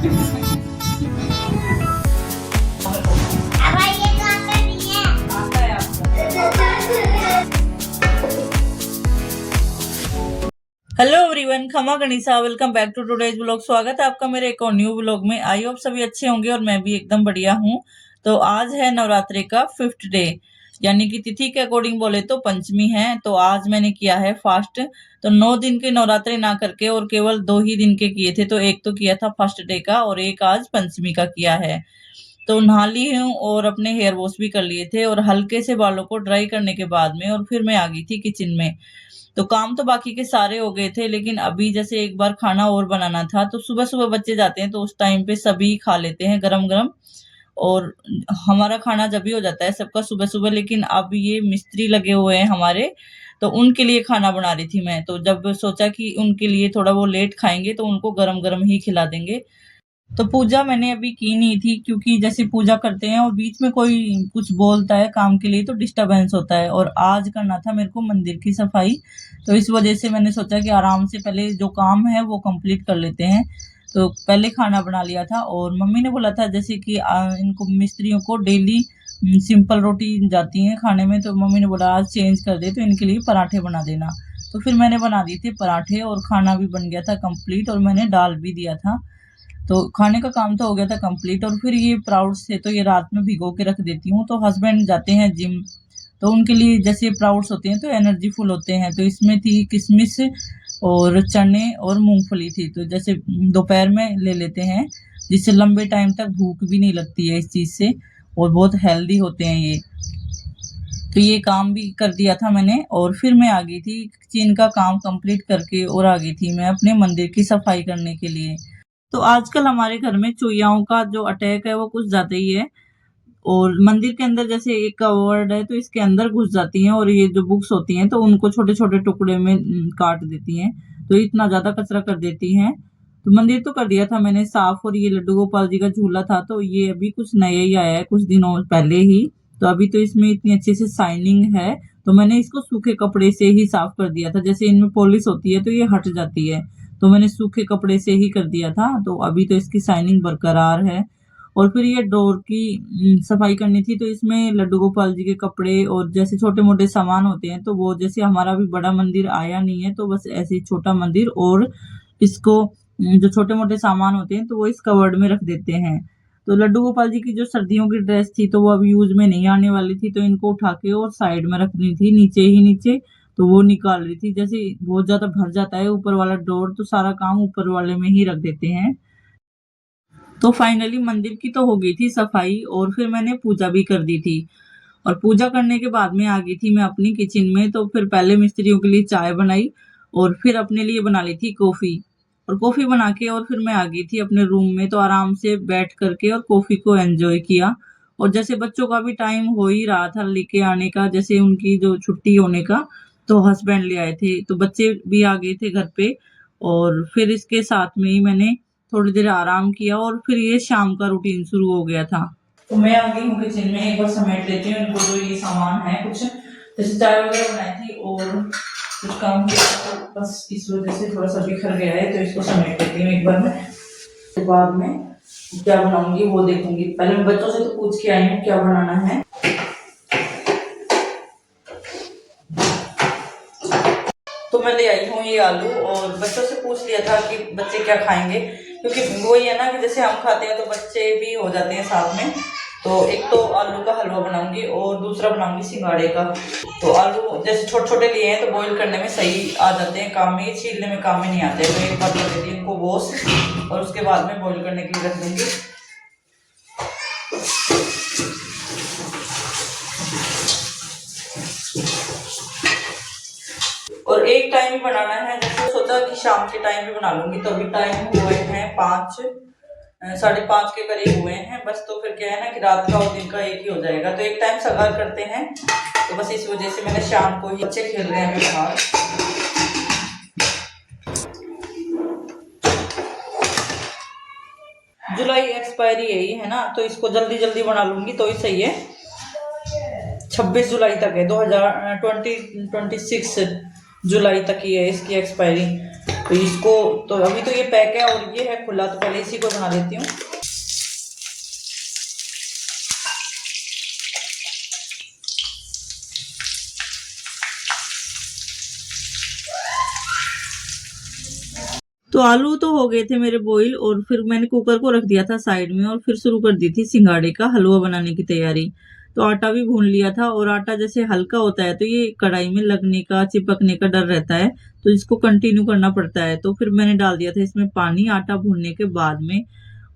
Hello everyone, खमा गणिसा, welcome back to today's blog. स्वागत है आपका मेरे एक और न्यू ब्लॉग में। आई होप सभी अच्छे होंगे और मैं भी एकदम बढ़िया हूँ। तो आज है नवरात्रि का 5th डे, यानी कि तिथि के अकॉर्डिंग बोले तो पंचमी है। तो आज मैंने किया है फास्ट। तो 9 दिन के नवरात्रि ना करके और केवल 2 ही दिन के किए थे। तो एक तो किया था फर्स्ट डे का और एक आज पंचमी का किया है। तो नहा ली हूँ और अपने हेयर वॉश भी कर लिए थे और हल्के से बालों को ड्राई करने के बाद में और फिर मैं आ गई थी किचन में। तो काम तो बाकी के सारे हो गए थे, लेकिन अभी जैसे एक बार खाना और बनाना था। तो सुबह सुबह बच्चे जाते हैं तो उस टाइम पे सभी खा लेते हैं गरम गरम, और हमारा खाना जब भी हो जाता है सबका सुबह सुबह। लेकिन अब ये मिस्त्री लगे हुए हैं हमारे, तो उनके लिए खाना बना रही थी मैं। तो जब सोचा कि उनके लिए थोड़ा वो लेट खाएंगे तो उनको गरम गरम ही खिला देंगे। तो पूजा मैंने अभी की नहीं थी, क्योंकि जैसे पूजा करते हैं और बीच में कोई कुछ बोलता है काम के लिए तो डिस्टरबेंस होता है, और आज करना था मेरे को मंदिर की सफाई। तो इस वजह से मैंने सोचा कि आराम से पहले जो काम है वो कंप्लीट कर लेते हैं। तो पहले खाना बना लिया था, और मम्मी ने बोला था जैसे कि इनको मिस्त्रियों को डेली सिंपल रोटी जाती है खाने में। तो मम्मी ने बोला आज चेंज कर दे, तो इनके लिए पराठे बना देना। तो फिर मैंने बना दिए थे पराठे और खाना भी बन गया था कंप्लीट, और मैंने डाल भी दिया था। तो खाने का काम तो हो गया था कंप्लीट। और फिर ये प्राउड्स थे तो ये रात में भिगो के रख देती हूँ। तो हस्बैंड जाते हैं जिम, तो उनके लिए जैसे प्राउड्स होते हैं तो एनर्जीफुल होते हैं। तो इसमें थी किशमिश और चने और मूंगफली थी। तो जैसे दोपहर में ले लेते हैं, जिससे लंबे टाइम तक भूख भी नहीं लगती है इस चीज से, और बहुत हेल्दी होते हैं ये। तो ये काम भी कर दिया था मैंने, और फिर मैं आ गई थी किचन का काम कंप्लीट करके, और आ गई थी मैं अपने मंदिर की सफाई करने के लिए। तो आजकल हमारे घर में चुईयाओं का जो अटैक है वो कुछ ज्यादा ही है। और मंदिर के अंदर जैसे एक कवर्ड है तो इसके अंदर घुस जाती हैं, और ये जो बुक्स होती हैं तो उनको छोटे छोटे टुकड़े में काट देती हैं। तो इतना ज्यादा कचरा कर देती हैं। तो मंदिर तो कर दिया था मैंने साफ, और ये लड्डू गोपाल जी का झूला था तो ये अभी कुछ नया ही आया है कुछ दिनों पहले ही। तो अभी तो इसमें इतनी अच्छी से शाइनिंग है, तो मैंने इसको सूखे कपड़े से ही साफ कर दिया था। जैसे इनमें पॉलिश होती है तो ये हट जाती है, तो मैंने सूखे कपड़े से ही कर दिया था। तो अभी तो इसकी शाइनिंग बरकरार है। और फिर ये डोर की सफाई करनी थी, तो इसमें लड्डू गोपाल जी के कपड़े और जैसे छोटे मोटे सामान होते हैं तो वो, जैसे हमारा भी बड़ा मंदिर आया नहीं है तो बस ऐसे ही छोटा मंदिर, और इसको जो छोटे मोटे सामान होते हैं तो वो इस कवर्ड में रख देते हैं। तो लड्डू गोपाल जी की जो सर्दियों की ड्रेस थी तो वो अब यूज में नहीं आने वाली थी, तो इनको उठा के और साइड में रखनी थी, नीचे ही नीचे। तो वो निकाल रही थी, जैसे बहुत ज्यादा भर जाता है ऊपर वाला डोर तो सारा काम ऊपर वाले में ही रख देते हैं। तो फाइनली मंदिर की तो हो गई थी सफाई, और फिर मैंने पूजा भी कर दी थी। और पूजा करने के बाद में आ गई थी मैं अपनी किचन में। तो फिर पहले मिस्त्रियों के लिए चाय बनाई, और फिर अपने लिए बना ली थी कॉफी। और कॉफी बना के और फिर मैं आ गई थी अपने रूम में, तो आराम से बैठ करके और कॉफी को एंजॉय किया। और जैसे बच्चों का भी टाइम हो ही रहा था लेके आने का, जैसे उनकी जो छुट्टी होने का, तो हस्बैंड ले आए थे तो बच्चे भी आ गए थे घर पे। और फिर इसके साथ में ही मैंने थोड़ी देर आराम किया, और फिर ये शाम का रूटीन शुरू हो गया था। तो मैं आ गई हूँ किचन में, एक बार समेट लेती हूँ इनको जो ये सामान है कुछ, जैसे चाय वगैरह बनाई थी और कुछ काम किया तो बस इस वजह से थोड़ा सा बिखर गया है, तो इसको समेट लेती हूँ एक बार में। तो बाद में क्या बनाऊंगी वो देखूंगी। पहले मैं बच्चों से तो पूछ के आई हूँ क्या बनाना है। तो मैं ले आई हूँ ये आलू, और बच्चों से पूछ लिया था कि बच्चे क्या खाएंगे, क्योंकि वही है ना कि जैसे हम खाते हैं तो बच्चे भी हो जाते हैं साथ में। तो एक तो आलू का हलवा बनाऊंगी और दूसरा बनाऊंगी सिंगाड़े का। तो आलू जैसे छोटे छोटे लिए हैं तो बॉईल करने में सही आ जाते हैं काम में, छीलने में काम में नहीं आते। तो एक बार कर देती हूँ इनको वॉश, और उसके बाद में बॉईल करने के लिए रख दूंगी। और एक टाइम ही बनाना है, जैसे सोचा कि शाम के टाइम भी बना लूंगी। तो अभी टाइम हुए हैं 5-5:30 के करीब हुए हैं बस। तो फिर क्या है ना कि रात का और दिन का एक ही हो जाएगा, तो एक टाइम सगार करते हैं। तो बस इस वजह से मैंने शाम को ही, बच्चे खेल रहे हैं अभी बाहर। जुलाई एक्सपायरी यही है ना, तो इसको जल्दी जल्दी बना लूंगी तो ही सही है। 26 जुलाई तक है, 2026 जुलाई तक ही है इसकी एक्सपायरी। तो इसको तो अभी तो ये पैक है और ये है खुला, तो पहले इसी को बना लेती हूँ। तो आलू तो हो गए थे मेरे बॉईल, और फिर मैंने कुकर को रख दिया था साइड में और फिर शुरू कर दी थी सिंगाड़े का हलवा बनाने की तैयारी। तो आटा भी भून लिया था, और आटा जैसे हल्का होता है तो ये कढ़ाई में लगने का, चिपकने का डर रहता है, तो इसको कंटिन्यू करना पड़ता है। तो फिर मैंने डाल दिया था इसमें पानी आटा भूनने के बाद में,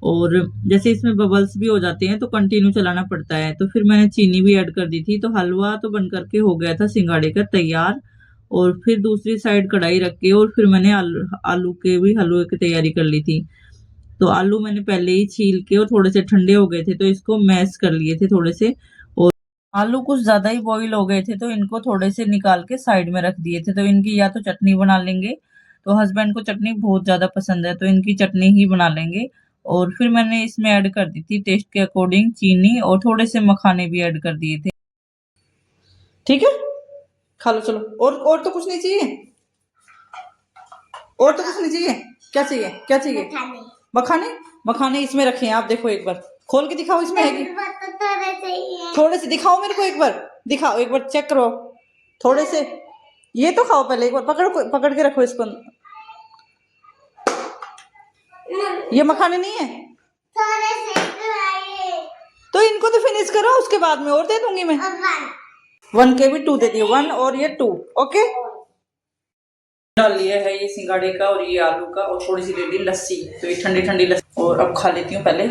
और जैसे इसमें बबल्स भी हो जाते हैं तो कंटिन्यू चलाना पड़ता है। तो फिर मैंने चीनी भी ऐड कर दी थी। तो हलवा तो बन करके हो गया था सिंगाड़े का तैयार। और फिर दूसरी साइड कढ़ाई रख के और फिर मैंने आलू के भी हलवे की तैयारी कर ली थी। तो आलू मैंने पहले ही छील के और थोड़े से ठंडे हो गए थे तो इसको मैश कर लिए थे थोड़े से, और आलू कुछ ज्यादा ही बॉईल हो गए थे तो इनको थोड़े से निकाल के साइड में रख दिए थे। तो इनकी या तो चटनी बना लेंगे, तो हस्बैंड को चटनी बहुत ज्यादा पसंद है तो इनकी चटनी ही बना लेंगे। और फिर मैंने इसमें ऐड कर दी थी टेस्ट के अकॉर्डिंग चीनी, और थोड़े से मखाने भी ऐड कर दिए थे। ठीक है, खा लो चलो। और तो कुछ नहीं चाहिए, और तो कुछ नहीं चाहिए। क्या चाहिए, क्या चाहिए? मखाने। मखाने इसमें रखे हैं आप, देखो एक बार खोल के दिखाओ, इसमें है कि थोड़े से दिखाओ मेरे को, एक बार दिखाओ, एक बार चेक करो थोड़े से। ये तो खाओ पहले, एक बार पकड़ के रखो इसको। ये मखाने नहीं है तो इनको तो फिनिश करो, उसके बाद में और दे दूंगी मैं। 1 के भी 2 दे दिए, 1 और ये 2। ओके, डाल लिया है ये सिंगाड़े का और ये आलू का, और थोड़ी सी दे दी लस्सी। तो ये ठंडी ठंडी लस्सी, और अब खा लेती हूँ पहले।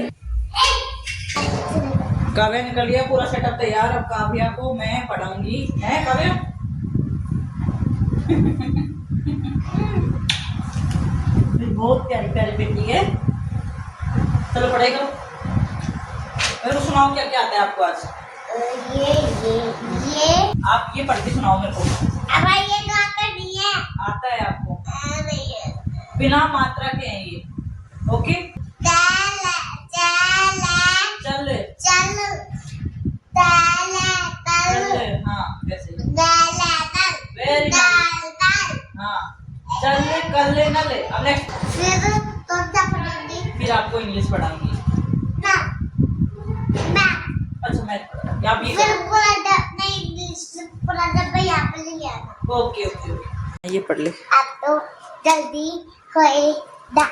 काव्या निकल गया, पूरा सेटअप तैयार। अब काव्या को मैं पढ़ाऊंगी, है काव्या? बहुत प्यारी प्यारी बेटी है। चलो पढ़ेगा। मेरे को सुनाओ क्या क्या आता है आपको आज? ये आप ये पढ़ के सुनाओ मेरे को। अब ये आता है आपको? बिना मात्रा के हैं ये। ओके, चल चल चल चल, हाँ वैसे। Very nice. हाँ, चल कल नल। अब नेक्स्ट फिर आपको इंग्लिश पढ़ाऊंगी। अच्छा मैं आप ये ओके ओके ओके, ये पढ़ ले। अब तो जल्दी होएगा।